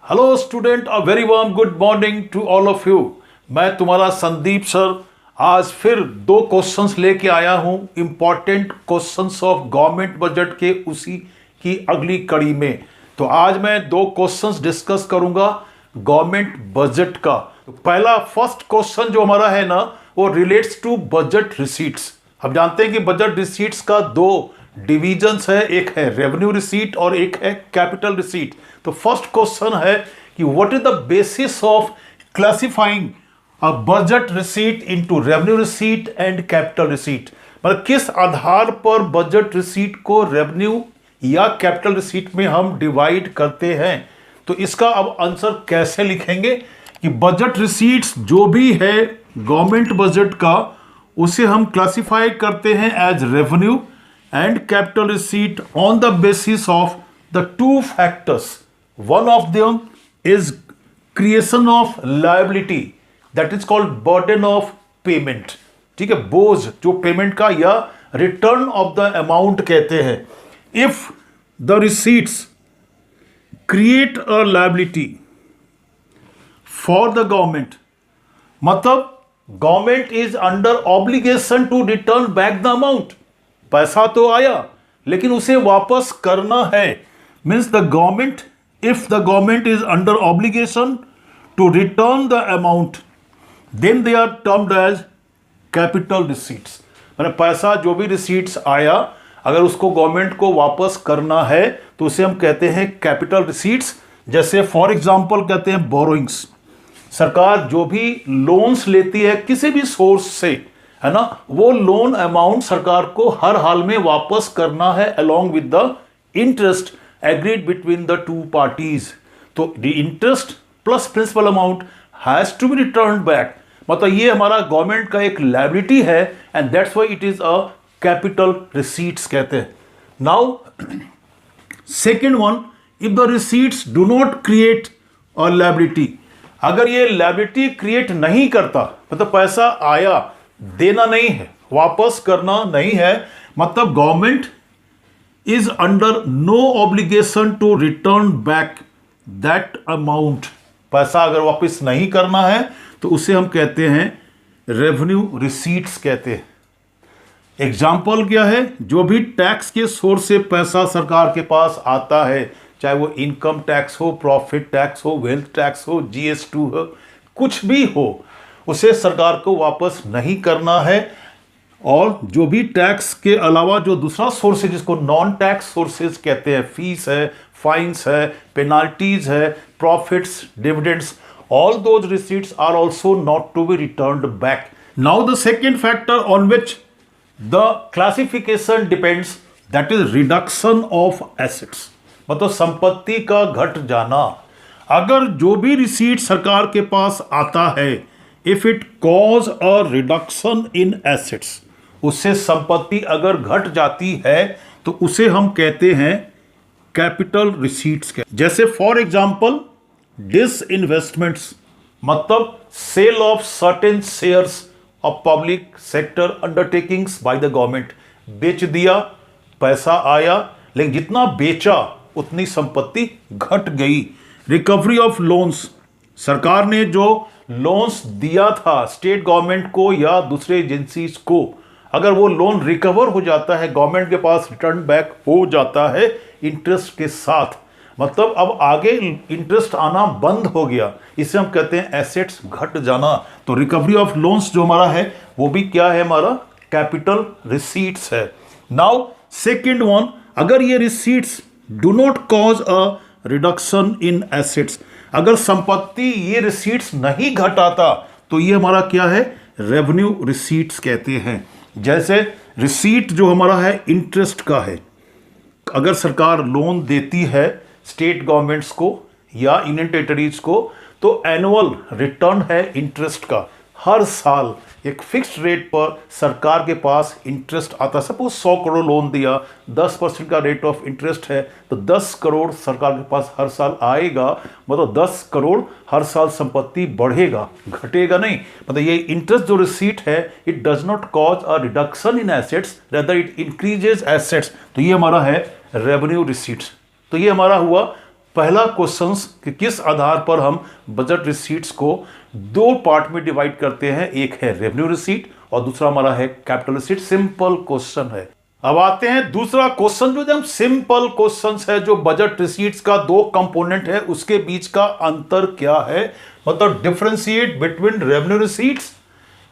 Hello student, a very warm good morning to all of you. मैं तुम्हारा Sandeep sir आज फिर दो क्वेश्चंस लेके आया हूं, important questions of government budget के उसी की अगली कड़ी में। तो आज मैं दो क्वेश्चंस डिस्कस करूंगा गवर्नमेंट बजट का। तो पहला फर्स्ट क्वेश्चन जो हमारा है ना, वो रिलेट्स टू बजट रिसीट्स। हम जानते हैं कि बजट रिसीट्स का दो डिविजन्स है, एक है रेवेन्यू रिसीट और एक है कैपिटल रिसीट। तो फर्स्ट क्वेश्चन है कि what is the basis of classifying a budget receipt into revenue receipt and capital receipt. मतलब किस आधार पर बजट रिसीट को रेवेन्यू या कैपिटल रिसीट में हम डिवाइड करते हैं। तो इसका अब आंसर कैसे लिखेंगे कि बजट रिसीट्स जो भी है गवर्नमेंट बजट का, उसे हम क्लासिफाई करते हैं as revenue and capital receipt on the basis of the two factors. One of them is creation of liability, that is called burden of payment. ठीक है, बोझ जो पेमेंट का या रिटर्न ऑफ द अमाउंट कहते हैं। If the receipts create a liability for the government, मतलब government is under obligation to return back the amount. पैसा तो आया लेकिन उसे वापस करना है। Means the government, if the government is under obligation to return the amount, then they are termed as capital receipts. मतलब पैसा जो भी रिसीट्स आया, अगर उसको गवर्नमेंट को वापस करना है तो उसे हम कहते हैं कैपिटल रिसीट्स। जैसे फॉर एग्जांपल कहते हैं बोरोइंग्स। सरकार जो भी लोन्स लेती है किसी भी सोर्स से, है ना, वो लोन अमाउंट सरकार को हर हाल में वापस करना है along with the interest agreed between the two parties. तो the interest plus principal amount has to be return back. मतलब ये हमारा गवर्नमेंट का एक लायबिलिटी है and that's why it is a capital receipts कहते हैं। Now second one, if the receipts do not create a liability, अगर ये लायबिलिटी क्रिएट नहीं करता, मतलब पैसा आया, देना नहीं है, वापस करना नहीं है, मतलब government is under no obligation to return back that amount. पैसा अगर वापस नहीं करना है तो उसे हम कहते हैं रेवेन्यू रिसीट्स कहते हैं। एग्जाम्पल क्या है, जो भी टैक्स के सोर्स से पैसा सरकार के पास आता है, चाहे वो इनकम टैक्स हो, प्रॉफिट टैक्स हो, वेल्थ टैक्स हो, GST हो, कुछ भी हो, उसे सरकार को वापस नहीं करना है। और जो भी टैक्स के अलावा जो दूसरा सोर्स है जिसको नॉन टैक्स सोर्सेज कहते हैं, फीस है, फाइन्स है, पेनाल्टीज है, profits, dividends, all those receipts are also not to be returned back. Now the second factor on which the classification depends, that is reduction of assets, मतलब संपत्ति का घट जाना। अगर जो भी रिसीट सरकार के पास आता है, if it cause a reduction in assets, उससे संपत्ति अगर घट जाती है तो उसे हम कहते हैं कैपिटल रिसीट्स। जैसे फॉर एग्जांपल डिसइन्वेस्टमेंट्स, मतलब sale of certain shares of public sector undertakings by the government. बेच दिया, पैसा आया, लेकिन जितना बेचा उतनी संपत्ति घट गई। रिकवरी ऑफ लोन्स, सरकार ने जो लोन्स दिया था स्टेट गवर्नमेंट को या दूसरे एजेंसीज को, अगर वो लोन रिकवर हो जाता है, गवर्नमेंट के पास रिटर्न बैक हो जाता है इंटरेस्ट के साथ, मतलब अब आगे इंटरेस्ट आना बंद हो गया, इसे हम कहते हैं एसेट्स घट जाना। तो रिकवरी ऑफ लोन्स जो हमारा है वो भी क्या है, हमारा कैपिटल रिसीट्स है। नाउ सेकेंड वन, अगर ये receipts do not cause a reduction in assets, अगर संपत्ति ये रिसीट्स नहीं घटाता तो ये हमारा क्या है, रेवेन्यू रिसीट्स कहते हैं। जैसे रिसीट जो हमारा है इंटरेस्ट का है, अगर सरकार लोन देती है स्टेट गवर्नमेंट्स को या यूनियन टेरिटरीज को, तो एनुअल रिटर्न है इंटरेस्ट का। हर साल एक फिक्स्ड रेट पर सरकार के पास इंटरेस्ट आता। सपोज 100 करोड़ लोन दिया, 10% का रेट ऑफ इंटरेस्ट है, तो 10 करोड़ सरकार के पास हर साल आएगा। मतलब 10 करोड़ हर साल संपत्ति बढ़ेगा, घटेगा नहीं। मतलब ये इंटरेस्ट जो रिसीट है, it does not cause a reduction in assets, rather it increases assets. तो ये हमारा है रेवेन्यू रिसीट्स। तो ये हमारा हुआ पहला क्वेश्चन कि किस आधार पर हम बजट रिसीट्स को दो पार्ट में डिवाइड करते हैं, एक है रेवेन्यू रिसीट और दूसरा हमारा है कैपिटल रिसीट। सिंपल क्वेश्चन है। अब आते हैं दूसरा क्वेश्चन, जो एकदम सिंपल क्वेश्चन है, जो बजट रिसीट्स का दो कंपोनेंट है उसके बीच का अंतर क्या है, मतलब differentiate between revenue receipts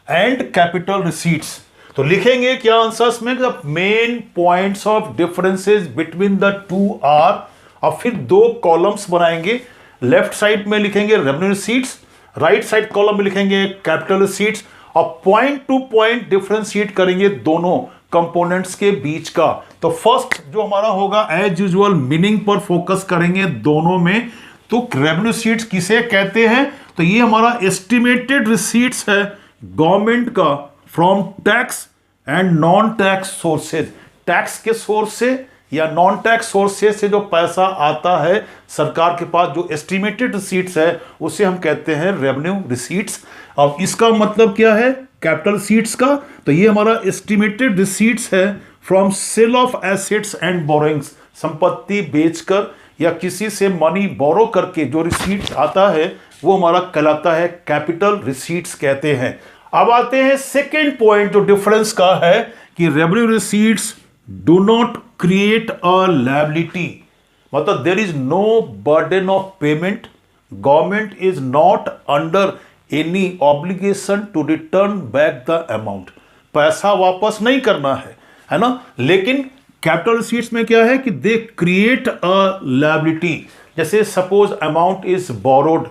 and capital receipts. तो लिखेंगे क्या आंसर्स में, main points of differences between the two are, और फिर दो कॉलम्स बनाएंगे। लेफ्ट साइड में लिखेंगे revenue receipts, right side column में लिखेंगे कैपिटल रिसीट्स, और पॉइंट टू पॉइंट डिफरेंशिएट करेंगे दोनों कंपोनेंट्स के बीच का। तो फर्स्ट जो हमारा होगा एज यूजुअल मीनिंग पर फोकस करेंगे दोनों में। तो रेवेन्यू रिसीट्स किसे कहते हैं, तो ये हमारा एस्टिमेटेड रिसीट्स है गवर्नमेंट का from tax and non tax sources. Tax के सोर्स से या नॉन टैक्स सोर्सेज से जो पैसा आता है सरकार के पास, जो एस्टिमेटेड रिसीट्स है उसे हम कहते हैं रेवेन्यू रिसीट्स। अब इसका मतलब क्या है कैपिटल रिसीट्स का, तो ये हमारा एस्टिमेटेड रिसीट्स है from sale of assets and borrowings. संपत्ति बेचकर या किसी से मनी बोरो करके जो रिसीट्स आता है वो हमारा कहलाता है कैपिटल रिसीट्स कहते हैं। अब आते हैं सेकेंड पॉइंट जो डिफरेंस का है कि revenue receipts do not create a liability, मतलब there is no burden of payment, government is not under any obligation to return back the amount. पैसा वापस नहीं करना है ना। लेकिन कैपिटल रिसीट्स में क्या है कि दे क्रिएट अ लायबिलिटी। जैसे suppose amount is borrowed,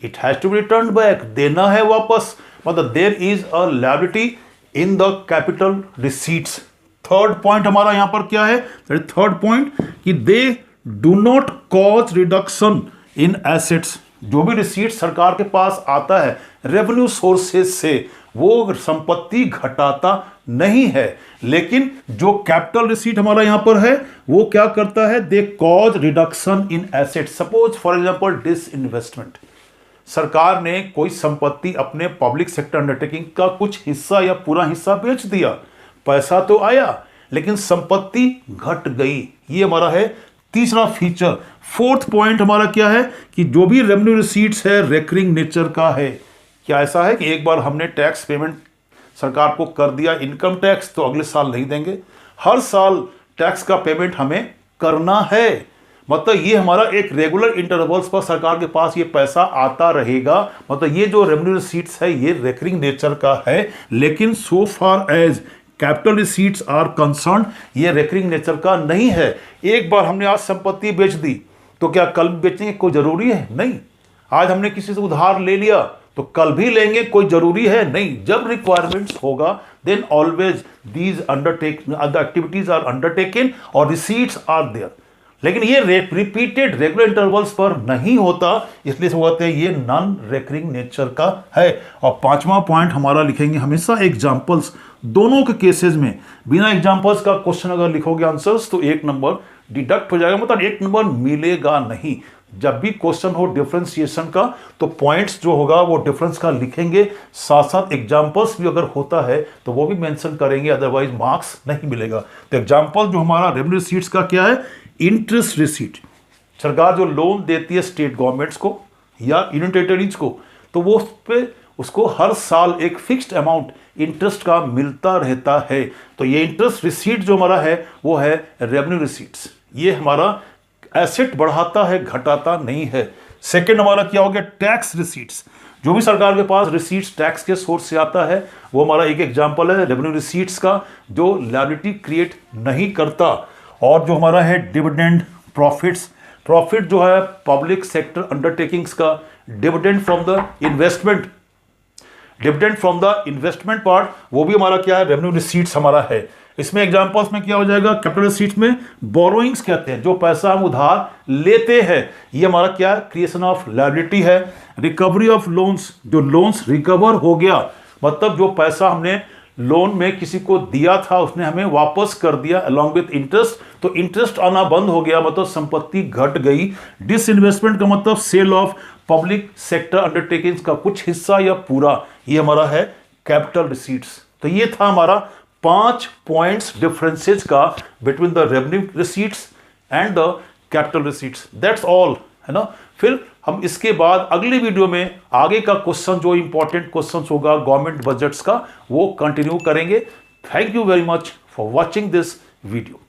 it has to be return back, देना है वापस, मतलब there is a liability in the capital receipts. Third point हमारा यहां पर क्या है, थर्ड पॉइंट कि they do not cause reduction in assets. जो भी रिसीट सरकार के पास आता है रेवेन्यू सोर्सेज से, वो संपत्ति घटाता नहीं है। लेकिन जो कैपिटल रिसीट हमारा यहां पर है वो क्या करता है, they cause reduction in assets. Suppose for example disinvestment, सरकार ने कोई संपत्ति अपने पब्लिक सेक्टर अंडरटेकिंग का कुछ हिस्सा या पूरा हिस्सा बेच दिया, पैसा तो आया लेकिन संपत्ति घट गई। ये हमारा है तीसरा फीचर। फोर्थ पॉइंट हमारा क्या है कि जो भी रेवेन्यू रिसीट्स है रेकरिंग नेचर का है। क्या ऐसा है कि एक बार हमने टैक्स पेमेंट सरकार को कर दिया इनकम टैक्स, तो अगले साल नहीं देंगे, हर साल टैक्स का पेमेंट हमें करना है। मतलब ये हमारा एक रेगुलर इंटरवल्स पर सरकार के पास ये पैसा आता रहेगा। मतलब ये जो रेवेन्यू रिसीट्स है ये रेकरिंग नेचर का है। लेकिन so far as capital receipts are concern, ये रेकरिंग नेचर का नहीं है। एक बार हमने आज संपत्ति बेच दी तो क्या कल बेचने की कोई जरूरी है? नहीं। आज हमने किसी से उधार ले लिया तो कल भी लेंगे, कोई जरूरी है? नहीं। जब रिक्वायरमेंट्स होगा then always these activities are undertaken और रिसीट्स आर देयर। लेकिन ये रिपीटेड रेगुलर इंटरवल्स पर नहीं होता, इसलिए होते हैं ये नॉन रेकरिंग नेचर का है। और पांचवा पॉइंट हमारा लिखेंगे हमेशा एग्जांपल्स, दोनों के केसेस में बिना एग्जांपल्स का क्वेश्चन अगर लिखोगे आंसर्स तो एक नंबर डिडक्ट हो जाएगा, मतलब एक नंबर मिलेगा नहीं। जब भी क्वेश्चन हो डिफरेंशिएशन का तो पॉइंट्स जो होगा वो डिफरेंस का लिखेंगे, साथ साथ एग्जांपल्स भी अगर होता है तो वो भी मेंशन करेंगे, अदरवाइज मार्क्स नहीं मिलेगा। तो एग्जांपल जो हमारा रेवेन्यू रिसीट्स का क्या है, इंटरेस्ट रिसीट। सरकार जो लोन देती है स्टेट गवर्नमेंट्स को या यूनियन टेरिटरीज को, तो वो उस पे उसको हर साल एक फिक्स्ड अमाउंट इंटरेस्ट का मिलता रहता है। तो ये इंटरेस्ट रिसीट जो हमारा है वो है रेवेन्यू रिसीट्स। ये हमारा एसेट बढ़ाता है, घटाता नहीं है। सेकंड हमारा क्या हो गया, टैक्स रिसीट्स। जो भी सरकार के पास रिसीट्स टैक्स के सोर्स से आता है वो हमारा एक एग्जांपल है रेवेन्यू रिसीट्स का, जो लायबिलिटी क्रिएट नहीं करता। और जो हमारा है डिविडेंड प्रॉफिट्स, प्रॉफिट जो है पब्लिक सेक्टर अंडरटेकिंग्स का, dividend from the investment, dividend from the investment part, वो भी हमारा क्या है, रेवेन्यू रिसीट्स हमारा है। इसमें एग्जांपल्स में क्या हो जाएगा, कैपिटल रिसीट्स में बोरोइंग्स कहते हैं, जो पैसा हम उधार लेते हैं, ये हमारा क्या है, क्रिएशन ऑफ लायबिलिटी है। रिकवरी ऑफ लोन्स, जो लोन्स रिकवर हो गया, मतलब जो पैसा हमने लोन में किसी को दिया था उसने हमें वापस कर दिया अलॉन्ग विथ इंटरेस्ट, तो इंटरेस्ट आना बंद हो गया, मतलब संपत्ति घट गई। डिसइन्वेस्टमेंट का मतलब sale of public sector undertakings का कुछ हिस्सा या पूरा, ये हमारा है कैपिटल रिसीट्स। तो ये था हमारा 5 पॉइंट्स डिफरेंसेस का between the revenue receipts and the capital receipts. That's all. है ना। फिर हम इसके बाद अगली वीडियो में आगे का क्वेश्चन जो इंपॉर्टेंट क्वेश्चन होगा गवर्नमेंट बजट्स का वो कंटिन्यू करेंगे। Thank you very much for watching this video.